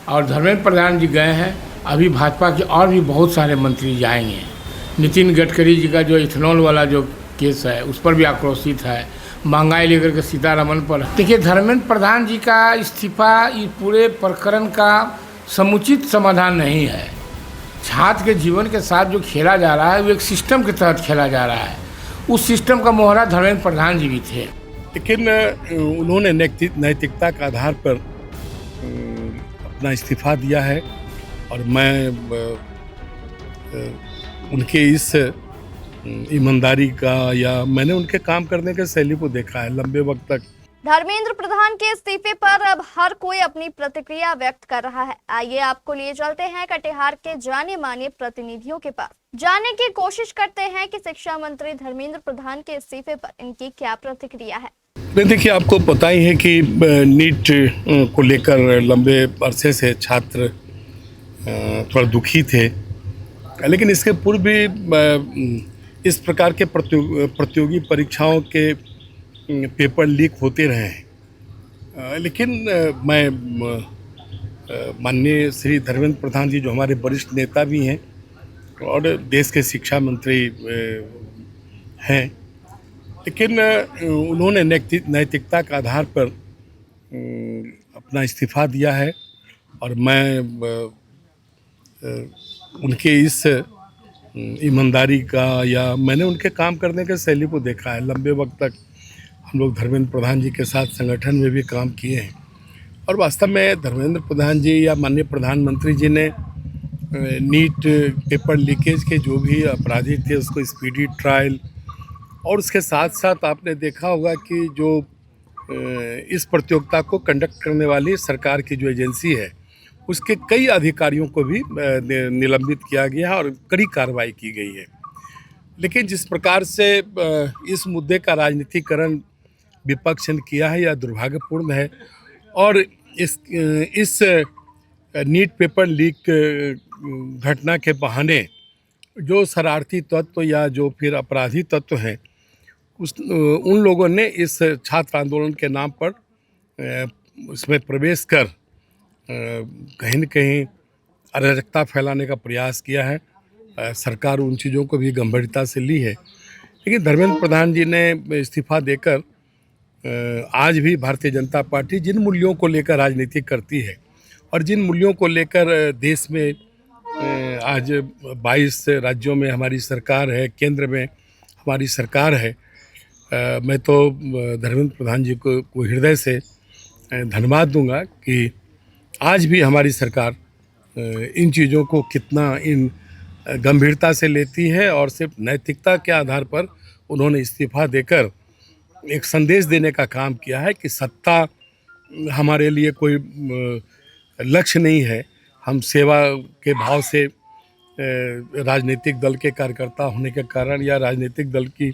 और धर्मेंद्र प्रधान जी गए हैं। अभी भाजपा के और भी बहुत सारे मंत्री जाएंगे। नितिन गडकरी जी का जो इथेनॉल वाला जो केस है उस पर भी आक्रोशित है। महंगाई लेकर के सीतारमन पर देखिए, धर्मेंद्र प्रधान जी का इस्तीफा इस पूरे प्रकरण का समुचित समाधान नहीं है। छात्र के जीवन के साथ जो खेला जा रहा है वो एक सिस्टम के तहत खेला जा रहा है। उस सिस्टम का मोहरा धर्मेंद्र प्रधान जी भी थे, लेकिन उन्होंने नैतिकता के आधार पर अपना इस्तीफा दिया है। और मैं उनके इस ईमानदारी का या मैंने उनके काम करने के शैली को देखा है लंबे वक्त तक। धर्मेंद्र प्रधान के इस्तीफे पर अब हर कोई अपनी प्रतिक्रिया व्यक्त कर रहा है। आइए आपको लिए चलते हैं कटिहार के जाने माने प्रतिनिधियों के पास, जानने की कोशिश करते हैं कि शिक्षा मंत्री धर्मेंद्र प्रधान के इस्तीफे पर इनकी क्या प्रतिक्रिया है। देखिए, आपको पता ही है कि नीट को लेकर लंबे अरसे से छात्र थोड़ा दुखी थे, लेकिन इसके पूर्व भी इस प्रकार के प्रतियोगी परीक्षाओं के पेपर लीक होते रहे हैं। लेकिन मैं माननीय श्री धर्मेंद्र प्रधान जी जो हमारे वरिष्ठ नेता भी हैं और देश के शिक्षा मंत्री हैं, लेकिन उन्होंने नैतिकता के आधार पर अपना इस्तीफा दिया है। और मैं उनके इस ईमानदारी का या मैंने उनके काम करने के शैली को देखा है लंबे वक्त तक। हम लोग धर्मेंद्र प्रधान जी के साथ संगठन में भी काम किए हैं और वास्तव में धर्मेंद्र प्रधान जी या माननीय प्रधानमंत्री जी ने नीट पेपर लीकेज के जो भी अपराधी थे उसको स्पीडी ट्रायल, और उसके साथ साथ आपने देखा होगा कि जो इस प्रतियोगिता को कंडक्ट करने वाली सरकार की जो एजेंसी है उसके कई अधिकारियों को भी निलंबित किया गया है और कड़ी कार्रवाई की गई है। लेकिन जिस प्रकार से इस मुद्दे का राजनीतिकरण विपक्ष ने किया है यह दुर्भाग्यपूर्ण है। और इस नीट पेपर लीक घटना के बहाने जो शरारती तत्व या जो फिर अपराधी तत्व हैं उन लोगों ने इस छात्र आंदोलन के नाम पर उसमें प्रवेश कर कहीं न कहीं अराजकता फैलाने का प्रयास किया है। सरकार उन चीज़ों को भी गंभीरता से ली है, लेकिन धर्मेंद्र प्रधान जी ने इस्तीफा देकर आज भी भारतीय जनता पार्टी जिन मूल्यों को लेकर राजनीति करती है और जिन मूल्यों को लेकर देश में आज 22 राज्यों में हमारी सरकार है, केंद्र में हमारी सरकार है, मैं तो धर्मेंद्र प्रधान जी को हृदय से धन्यवाद दूंगा कि आज भी हमारी सरकार इन चीज़ों को कितना इन गंभीरता से लेती है और सिर्फ नैतिकता के आधार पर उन्होंने इस्तीफा देकर एक संदेश देने का काम किया है कि सत्ता हमारे लिए कोई लक्ष्य नहीं है। हम सेवा के भाव से राजनीतिक दल के कार्यकर्ता होने के कारण या राजनीतिक दल की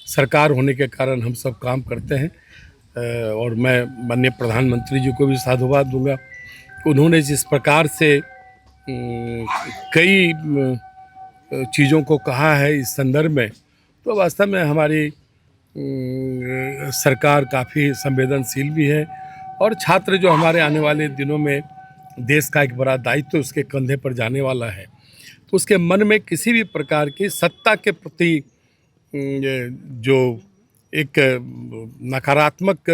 सरकार होने के कारण हम सब काम करते हैं। और मैं माननीय प्रधानमंत्री जी को भी साधुवाद दूंगा। उन्होंने जिस प्रकार से कई चीज़ों को कहा है इस संदर्भ में, तो वास्तव में हमारी सरकार काफ़ी संवेदनशील भी है। और छात्र जो हमारे आने वाले दिनों में देश का एक बड़ा दायित्व उसके कंधे पर जाने वाला है, तो उसके मन में किसी भी प्रकार की सत्ता के प्रति जो एक नकारात्मक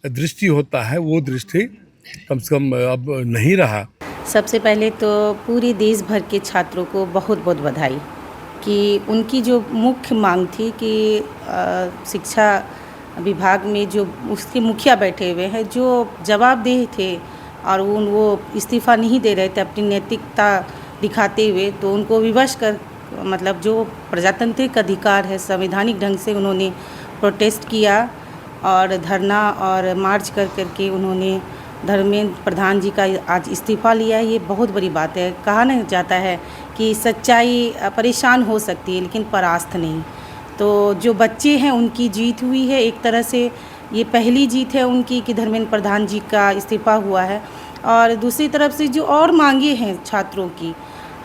दृष्टि होता है वो दृष्टि कम से कम अब नहीं रहा। सबसे पहले तो पूरे देश भर के छात्रों को बहुत बहुत बधाई कि उनकी जो मुख्य मांग थी कि शिक्षा विभाग में जो उसके मुखिया बैठे हुए हैं जो जवाबदेह थे और वो इस्तीफ़ा नहीं दे रहे थे अपनी नैतिकता दिखाते हुए, तो उनको विवश कर मतलब जो प्रजातांत्रिक अधिकार है संवैधानिक ढंग से उन्होंने प्रोटेस्ट किया और धरना और मार्च करके उन्होंने धर्मेंद्र प्रधान जी का आज इस्तीफ़ा लिया है। ये बहुत बड़ी बात है। कहा नहीं जाता है कि सच्चाई परेशान हो सकती है लेकिन परास्त नहीं। तो जो बच्चे हैं उनकी जीत हुई है एक तरह से, ये पहली जीत है उनकी कि धर्मेंद्र प्रधान जी का इस्तीफ़ा हुआ है। और दूसरी तरफ से जो और मांगे हैं छात्रों की,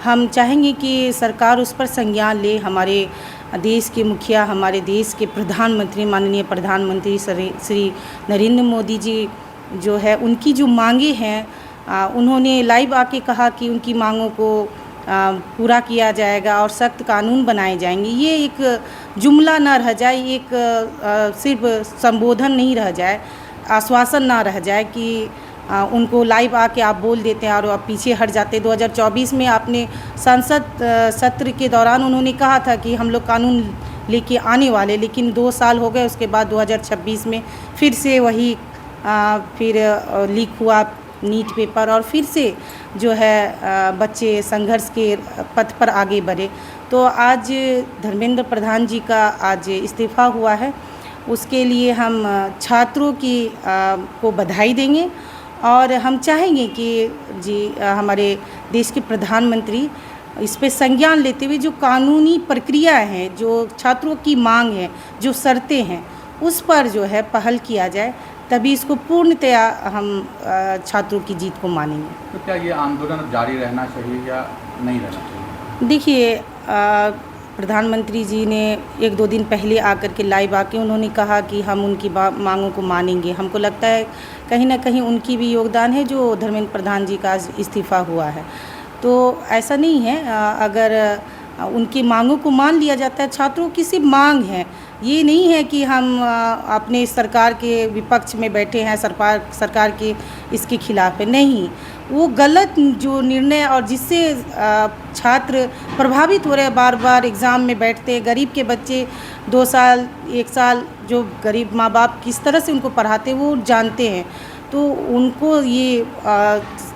हम चाहेंगे कि सरकार उस पर संज्ञान ले। हमारे देश के मुखिया, हमारे देश के प्रधानमंत्री, माननीय प्रधानमंत्री श्री नरेंद्र मोदी जी जो है उनकी जो मांगे हैं उन्होंने लाइव आके कहा कि उनकी मांगों को पूरा किया जाएगा और सख्त कानून बनाए जाएंगे। ये एक जुमला ना रह जाए, एक सिर्फ संबोधन नहीं रह जाए, आश्वासन ना रह जाए कि उनको लाइव आके आप बोल देते हैं और आप पीछे हट जाते। 2024 में आपने संसद सत्र के दौरान उन्होंने कहा था कि हम लोग कानून लेके आने वाले, लेकिन 2 साल हो गए। उसके बाद 2026 में फिर से वही फिर लीक हुआ नीट पेपर और फिर से जो है बच्चे संघर्ष के पथ पर आगे बढ़े। तो आज धर्मेंद्र प्रधान जी का आज इस्तीफ़ा हुआ है, उसके लिए हम छात्रों की को बधाई देंगे और हम चाहेंगे कि जी हमारे देश के प्रधानमंत्री इस पे संज्ञान लेते हुए जो कानूनी प्रक्रिया है, जो छात्रों की मांग है, जो शर्तें हैं, उस पर जो है पहल किया जाए, तभी इसको पूर्णतया हम छात्रों की जीत को मानेंगे। तो क्या ये आंदोलन जारी रहना चाहिए या नहीं रहना चाहिए? देखिए, प्रधानमंत्री जी ने 1-2 दिन पहले आकर के लाइव आके उन्होंने कहा कि हम उनकी मांगों को मानेंगे। हमको लगता है कहीं ना कहीं उनकी भी योगदान है जो धर्मेंद्र प्रधान जी का इस्तीफ़ा हुआ है। तो ऐसा नहीं है, अगर उनकी मांगों को मान लिया जाता है, छात्रों की सिर्फ मांग है, ये नहीं है कि हम अपने सरकार के विपक्ष में बैठे हैं, सरकार के इसके खिलाफ है, नहीं। वो गलत जो निर्णय और जिससे छात्र प्रभावित हो रहे हैं, बार बार एग्ज़ाम में बैठते हैं, गरीब के बच्चे 2 साल 1 साल जो गरीब माँ बाप किस तरह से उनको पढ़ाते हैं वो जानते हैं। तो उनको ये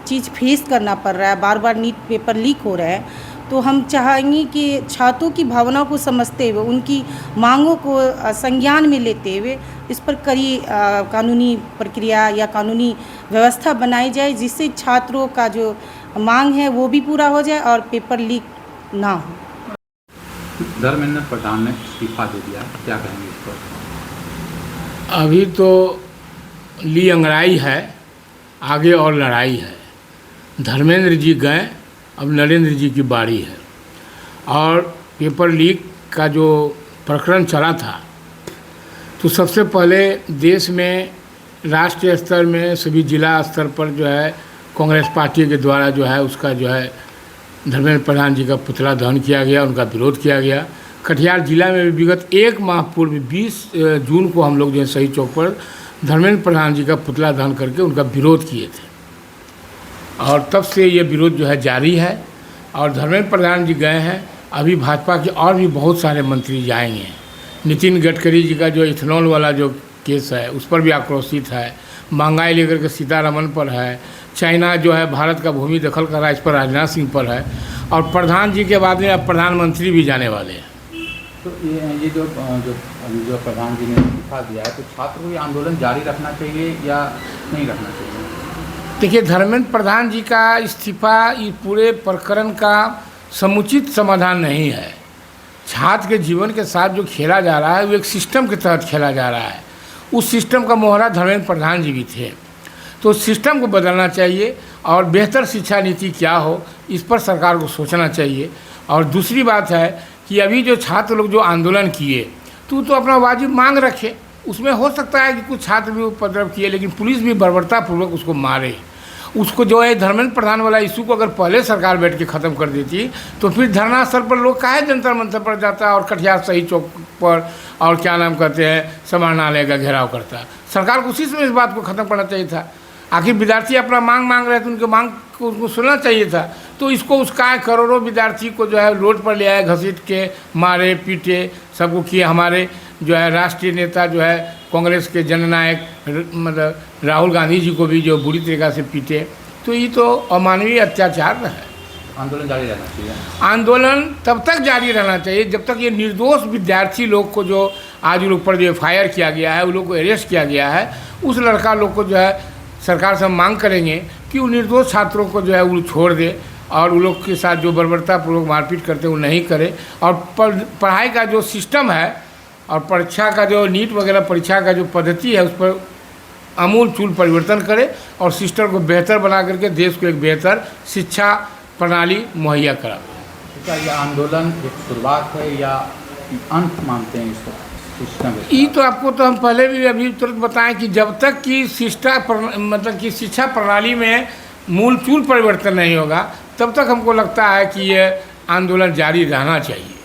चीज़ फेस करना पड़ रहा है, बार बार नीट पेपर लीक हो रहा है। तो हम चाहेंगे कि छात्रों की भावनाओं को समझते हुए, उनकी मांगों को संज्ञान में लेते हुए इस पर कड़ी कानूनी प्रक्रिया या कानूनी व्यवस्था बनाई जाए, जिससे छात्रों का जो मांग है वो भी पूरा हो जाए और पेपर लीक ना हो। धर्मेंद्र प्रधान ने इस्तीफा दे दिया, क्या कहेंगे इस पर? अभी तो ली अंगड़ाई है, आगे और लड़ाई है। धर्मेंद्र जी गए, अब नरेंद्र जी की बारी है। और पेपर लीक का जो प्रकरण चला था, तो सबसे पहले देश में राष्ट्रीय स्तर में सभी जिला स्तर पर जो है कांग्रेस पार्टी के द्वारा जो है उसका जो है धर्मेंद्र प्रधान जी का पुतला दहन किया गया, उनका विरोध किया गया। कटिहार जिला में भी विगत 1 माह पूर्व 20 जून को हम लोग जो है सही चौक पर धर्मेंद्र प्रधान जी का पुतला दहन करके उनका विरोध किए थे, और तब से ये विरोध जो है जारी है। और धर्मेंद्र प्रधान जी गए हैं, अभी भाजपा के और भी बहुत सारे मंत्री जाएंगे। नितिन गडकरी जी का जो इथेनॉल वाला जो केस है उस पर भी आक्रोशित है, महंगाई लेकर के सीतारमन पर है, चाइना जो है भारत का भूमि दखल कर रहा है इस पर राजनाथ सिंह पर है, और प्रधान जी के बाद में अब प्रधानमंत्री भी जाने वाले हैं। तो ये जो प्रधान जी ने इस्तीफा दिया है, तो छात्रों को ये आंदोलन जारी रखना चाहिए या नहीं रखना चाहिए? देखिए, धर्मेंद्र प्रधान जी का इस्तीफा इस पूरे प्रकरण का समुचित समाधान नहीं है। छात्र के जीवन के साथ जो खेला जा रहा है वो एक सिस्टम के तहत खेला जा रहा है। उस सिस्टम का मोहरा धर्मेंद्र प्रधान जी भी थे। तो सिस्टम को बदलना चाहिए और बेहतर शिक्षा नीति क्या हो इस पर सरकार को सोचना चाहिए। और दूसरी बात है कि अभी जो छात्र लोग जो आंदोलन किए, तो अपना वाजिब मांग रखे। उसमें हो सकता है कि कुछ छात्र भी उपद्रव किए, लेकिन पुलिस भी बर्बरतापूर्वक उसको मारे। उसको जो है धर्मेंद्र प्रधान वाला इशू को अगर पहले सरकार बैठ के ख़त्म कर देती, तो फिर धरना स्थल पर लोग काहे जंतर मंतर पर जाता और कटिहार सही चौक पर और क्या नाम कहते हैं समाहरणालय का घेराव करता। सरकार को उसी समय इस बात को ख़त्म करना चाहिए था। आखिर विद्यार्थी अपना मांग रहे थे, उनके मांग को उनको सुनना चाहिए था। तो इसको उसका करोड़ों विद्यार्थी को जो है रोड पर ले आए, घसीट के मारे पीटे, सबको किए। हमारे जो है राष्ट्रीय नेता जो है कांग्रेस के जननायक मतलब राहुल गांधी जी को भी जो बुरी तरीक़ा से पीटे। तो ये तो अमानवीय अत्याचार है। आंदोलन जारी रहना चाहिए। आंदोलन तब तक जारी रहना चाहिए जब तक ये निर्दोष विद्यार्थी लोग को जो आज लोग पर जो FIR किया गया है, उन लोग को अरेस्ट किया गया है, उस लड़का लोग को जो है सरकार से हम मांग करेंगे कि उन निर्दोष छात्रों को जो है वो छोड़ दे और उन लोग के साथ जो बर्बरतापूर्वक मारपीट करते वो नहीं करे। और पढ़ाई का जो सिस्टम है और परीक्षा का जो नीट वगैरह परीक्षा का जो पद्धति है उस पर आमूल चूल परिवर्तन करे और सिस्टम को बेहतर बना करके देश को एक बेहतर शिक्षा प्रणाली मुहैया करावे। तो क्या ये आंदोलन एक शुरुआत है या अंत मानते हैं इसको? ये तो आपको तो हम पहले भी अभी तुरंत बताएं कि जब तक कि मतलब कि शिक्षा प्रणाली में मूल चूल परिवर्तन नहीं होगा तब तक हमको लगता है कि ये आंदोलन जारी रहना चाहिए।